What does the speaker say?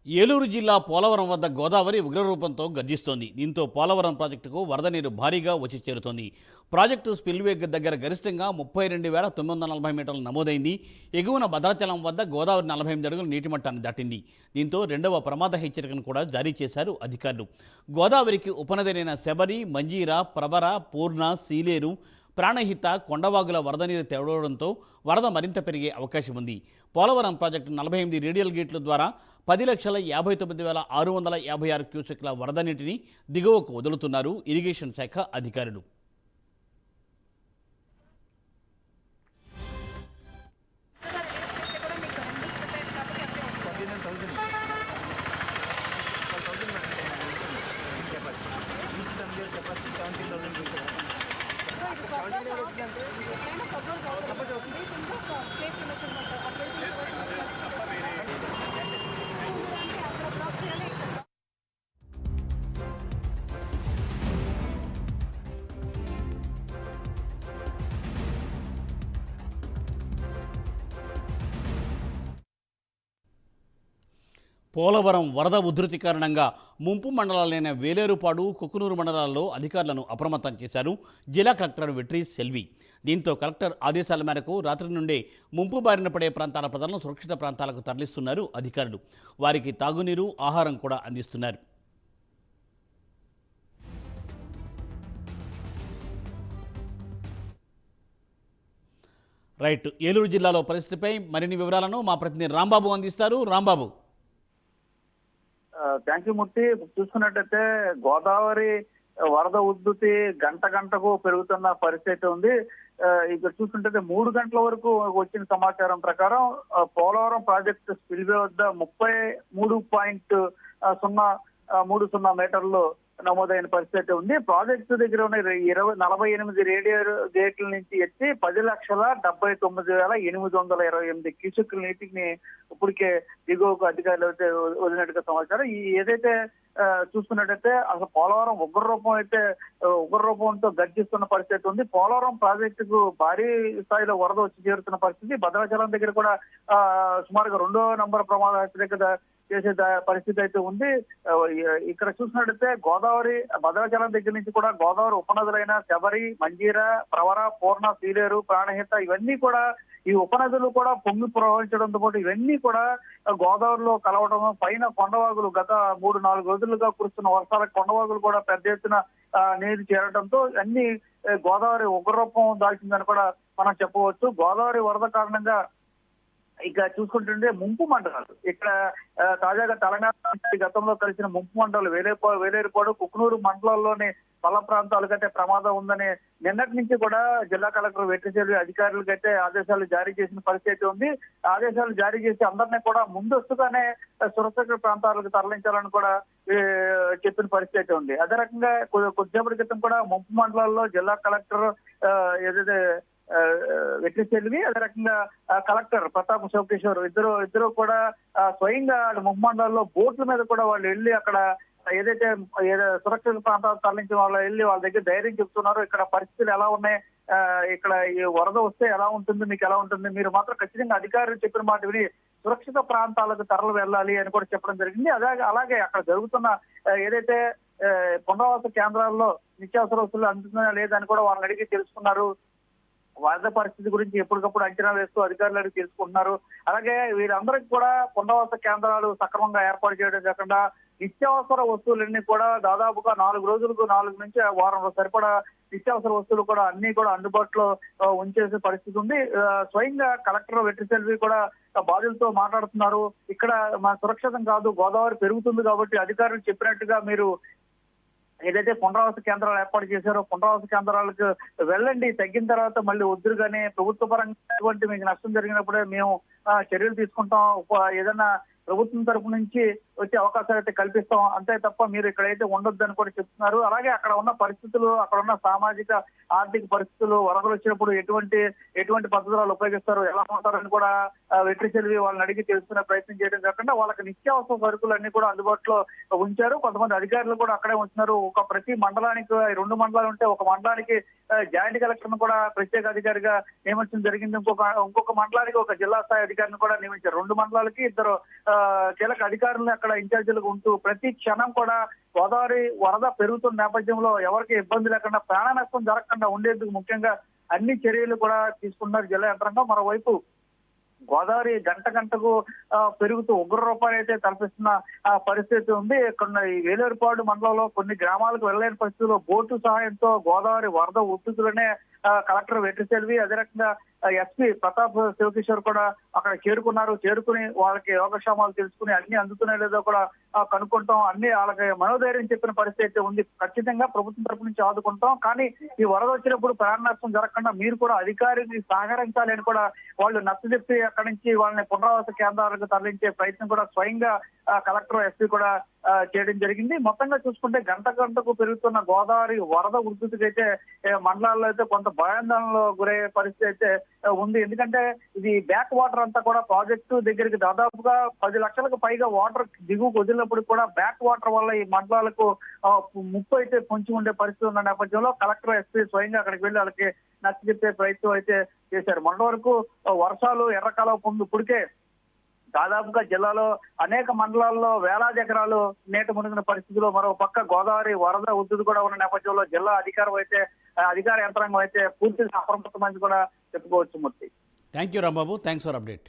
ఏలూరు జిల్లా పోలవరం వద్ద గోదావరి ఉగ్రరూపంతో గర్జిస్తోంది. దీంతో పోలవరం ప్రాజెక్టుకు వరద నీరు భారీగా వచ్చి చేరుతోంది. ప్రాజెక్టు స్పిల్వే దగ్గర గరిష్టంగా 32,940 మీటర్లు నమోదైంది. ఎగువన భద్రాచలం వద్ద గోదావరి 48 అడుగుల నీటి మట్టాన్ని దాటింది. దీంతో రెండవ ప్రమాద హెచ్చరికను కూడా జారీ చేశారు అధికారులు. గోదావరికి ఉపనదులైన శబరి, మంజీరా, ప్రవర, పూర్ణ, సీలేరు, ప్రాణహిత, కొండవాగుల వరద నీరు తెవడంతో వరద మరింత పెరిగే అవకాశం ఉంది. పోలవరం ప్రాజెక్టు 48 రేడియల్ గేట్ల ద్వారా 10,59,656 క్యూసెక్ల వరద నీటిని దిగువకు వదులుతున్నారు ఇరిగేషన్ శాఖ అధికారులు. పోలవరం వరద ఉధృతి కారణంగా ముంపు మండలాలైన వేలేరుపాడు, కుకునూరు మండలాల్లో అధికారులను అప్రమత్తం చేశారు జిల్లా కలెక్టర్ వెట్రి సెల్వి. దీంతో కలెక్టర్ ఆదేశాల మేరకు రాత్రి నుండే ముంపు బారిన పడే ప్రాంతాల ప్రజలను సురక్షిత ప్రాంతాలకు తరలిస్తున్నారు అధికారులు. వారికి తాగునీరు, ఆహారం కూడా అందిస్తున్నారు. రైట్, ఏలూరు జిల్లాలో పరిస్థితిపై మరిన్ని వివరాలను మా ప్రతినిధి రాంబాబు అందిస్తారు. రాంబాబు. థ్యాంక్ యూ మూర్తి. చూసుకున్నట్టయితే గోదావరి వరద ఉధృతి గంట గంటకు పెరుగుతున్న పరిస్థితి ఉంది. ఇక్కడ చూసుకుంటే 3 గంటల వరకు వచ్చిన సమాచారం ప్రకారం పోలవరం ప్రాజెక్టు స్పిల్వే వద్ద 33.030 మీటర్లు నమోదైన పరిస్థితి ఉంది. ప్రాజెక్టు దగ్గర ఉన్న 48 రేడియల్ గేట్ల నుంచి ఎత్తి 10,79,828 క్యూసెక్కుల నీటిని ఇప్పటికే దిగువకు అధికారులు అయితే వదిలినట్టుగా సమాచారం. ఈ ఏదైతే చూసుకున్నట్టయితే అసలు పోలవరం ఉగ్రరూపంతో గర్జిస్తున్న పరిస్థితి ఉంది. పోలవరం ప్రాజెక్టుకు భారీ స్థాయిలో వరద వచ్చి చేరుతున్న పరిస్థితి. భద్రాచలం దగ్గర కూడా సుమారుగా 2వ నంబర్ ప్రమాద హెచ్చరిక చేసే పరిస్థితి అయితే ఉంది. ఇక్కడ చూసినట్టయితే భద్రాచలం దగ్గర నుంచి కూడా గోదావరి ఉపనదులైన శబరి, మంజీరా, ప్రవర, పూర్ణ, సీలేరు, ప్రాణహిత ఇవన్నీ కూడా ఈ ఉపనదులు కూడా పొంగి ప్రవహించడంతో పాటు ఇవన్నీ కూడా గోదావరిలో కలవడం, పైన కొండవాగులు గత 3-4 రోజులుగా కురుస్తున్న వర్షాలకు కొండవాగులు కూడా పెద్ద ఎత్తున నీరు చేరడంతో అన్ని గోదావరి ఉగ్రరూపం దాల్చిందని కూడా మనం చెప్పవచ్చు. గోదావరి వరద కారణంగా ఇక చూసుకుంటుంటే ముంపు మండలాలు ఇక్కడ తాజాగా తెలంగాణ గతంలో కలిసిన ముంపు మండలాలు వేలేరుపాడు, కుకునూరు మండలాల్లోని పల్ల ప్రాంతాలకైతే ప్రమాదం ఉందని నిన్నటి నుంచి కూడా జిల్లా కలెక్టర్ వెట్రిసేల్వి అధికారులకైతే ఆదేశాలు జారీ చేసిన పరిస్థితి ఉంది. ఆదేశాలు జారీ చేసి అందరినీ కూడా ముందస్తుగానే సురక్షిత ప్రాంతాలకు తరలించాలని కూడా చెప్పిన పరిస్థితి ఉంది. అదే రకంగా కొద్దిసేపటి క్రితం కూడా ముంపు మండలాల్లో జిల్లా కలెక్టర్ ఏదైతే వెట్రిసేల్వి, అదే రకంగా కలెక్టర్ ప్రతాప్ శివకిషోర్ ఇద్దరు కూడా స్వయంగా ముంపు మండలాల్లో బోట్ల మీద కూడా వాళ్ళు వెళ్ళి అక్కడ ఏదైతే సురక్షిత ప్రాంతాలు తరలించిన వాళ్ళు వెళ్ళి వాళ్ళ దగ్గర ధైర్యం చెప్తున్నారు. ఇక్కడ పరిస్థితులు ఎలా ఉన్నాయి, ఇక్కడ ఈ వరద వస్తే ఎలా ఉంటుంది, మీకు ఎలా ఉంటుంది, మీరు మాత్రం ఖచ్చితంగా అధికారులు చెప్పిన మాట విని సురక్షిత ప్రాంతాలకు తరలి వెళ్ళాలి అని కూడా చెప్పడం జరిగింది. అలాగే అక్కడ జరుగుతున్న ఏదైతే పునరావాస కేంద్రాల్లో నిత్యావసర వస్తువులు అందుతున్నాయా లేదని కూడా వాళ్ళని అడిగి తెలుసుకున్నారు. వరద పరిస్థితి గురించి ఎప్పటికప్పుడు అంచనా వేస్తూ అధికారులు అడిగి తెలుసుకుంటున్నారు. అలాగే వీరందరికీ కూడా పునరావాస కేంద్రాలు సక్రమంగా ఏర్పాటు చేయడం కాకుండా నిత్యావసర వస్తువులన్నీ కూడా దాదాపుగా 4 రోజులకు 4 నుంచి వారంలో సరిపడా నిత్యావసర వస్తువులు కూడా అన్ని కూడా అందుబాటులో ఉంచేసే పరిస్థితి ఉంది. స్వయంగా కలెక్టర్ వెట్రిసేల్వి కూడా బాధితులతో మాట్లాడుతున్నారు. ఇక్కడ మన సురక్షితం కాదు, గోదావరి పెరుగుతుంది కాబట్టి అధికారులు చెప్పినట్టుగా మీరు ఏదైతే పునరావాస కేంద్రాలు ఏర్పాటు చేశారో పునరావాస కేంద్రాలకు వెళ్ళండి, తగ్గిన తర్వాత మళ్ళీ వద్దురు. కానీ ప్రభుత్వ పరంగా మీకు నష్టం జరిగినప్పుడే మేము చర్యలు తీసుకుంటాం, ఏదైనా ప్రభుత్వం తరపు నుంచి వచ్చే అవకాశాలు అయితే కల్పిస్తాం, అంతే తప్ప మీరు ఇక్కడైతే ఉండొద్దని కూడా చెప్తున్నారు. అలాగే అక్కడ ఉన్న పరిస్థితులు, అక్కడ ఉన్న సామాజిక ఆర్థిక పరిస్థితులు, వరదలు వచ్చినప్పుడు ఎటువంటి పద్ధతులు ఉపయోగిస్తారు, ఎలా ఉంటారని కూడా వెట్రిసేల్వి వాళ్ళని అడిగి తెలుసుకునే ప్రయత్నం చేయడం కాకుండా వాళ్ళకి నిత్యావసర సరుకులన్నీ కూడా అందుబాటులో ఉంచారు. కొంతమంది అధికారులు కూడా అక్కడే ఉంటున్నారు. ప్రతి మండలానికి 2 మండలాలు ఉంటే ఒక మండలానికి జాయింట్ కలెక్టర్ కూడా ప్రత్యేక అధికారిగా నియమించడం జరిగింది. ఇంకొక మండలానికి ఒక జిల్లా స్థాయి అధికారిని కూడా నియమించారు. 2 మండలాలకి 2 కీలక అధికారులు అక్కడ ఇన్ఛార్జీలుగా ఉంటూ ప్రతి క్షణం కూడా గోదావరి వరద పెరుగుతున్న నేపథ్యంలో ఎవరికి ఇబ్బంది లేకుండా ప్రాణ నష్టం జరగకుండా ఉండేందుకు ముఖ్యంగా అన్ని చర్యలు కూడా తీసుకున్నారు జిల్లా యంత్రాంగం. మరోవైపు గోదావరి గంటకు పెరుగుతూ ఉగ్ర రూపాన్ని అయితే తలపిస్తున్న పరిస్థితి ఉంది. కొన్ని వేలేరుపాడు మండలంలో కొన్ని గ్రామాలకు వెళ్ళలేని పరిస్థితుల్లో బోటు సహాయంతో గోదావరి వరద ఉధృతులనే కలెక్టర్ వెట్రిసెల్వి, అదే రకంగా ఎస్పీ ప్రతాప్ శివకిషోర్ కూడా అక్కడ చేరుకుని వాళ్ళకి యోగక్షేమాలు తెలుసుకుని అన్ని అందుతున్నాయో లేదో కూడా కనుక్కుంటాం, అన్ని వాళ్ళకి మనోధైర్యం చెప్పిన పరిస్థితి అయితే ఉంది. ఖచ్చితంగా ప్రభుత్వం తరపు నుంచి ఆదుకుంటాం, కానీ ఈ వరద వచ్చినప్పుడు ప్రాణ నష్టం జరగకుండా మీరు కూడా అధికారికి సహకరించాలి అని కూడా వాళ్ళు నచ్చజెప్పి అక్కడి నుంచి వాళ్ళని పునరావాస కేంద్రాలకు తరలించే ప్రయత్నం కూడా స్వయంగా కలెక్టర్ ఎస్పీ కూడా చేయడం జరిగింది. మొత్తంగా చూసుకుంటే గంటకు పెరుగుతున్న గోదావరి వరద ఉధృతికి అయితే మండలాల్లో అయితే కొంత భయాందోళనలో గురయ్యే పరిస్థితి అయితే ఉంది. ఎందుకంటే ఇది బ్యాక్ వాటర్ అంతా కూడా ప్రాజెక్టు దగ్గరికి దాదాపుగా 10 లక్షలకు పైగా వాటర్ దిగువకు వదిలినప్పుడు కూడా బ్యాక్ వాటర్ వల్ల ఈ మండలాలకు ముప్పు అయితే పొంచి ఉండే పరిస్థితి ఉన్న నేపథ్యంలో కలెక్టర్ ఎస్పీ స్వయంగా అక్కడికి వెళ్లి వాళ్ళకి నచ్చజెప్పే ప్రయత్నం అయితే చేశారు. మొన్న వరకు వర్షాలు ఎర్రకాలం ఇప్పటికే దాదాపుగా జిల్లాలో అనేక మండలాల్లో వేలాది ఎకరాలు నీట మునిగిన పరిస్థితిలో మరో పక్క గోదావరి వరద ఉధృతి కూడా ఉన్న నేపథ్యంలో జిల్లా అధికార యంత్రాంగం అయితే పూర్తిగా అప్రమత్తమైంది కూడా చెప్పుకోవచ్చు. Murthy, thank you Rambabu, thanks for update.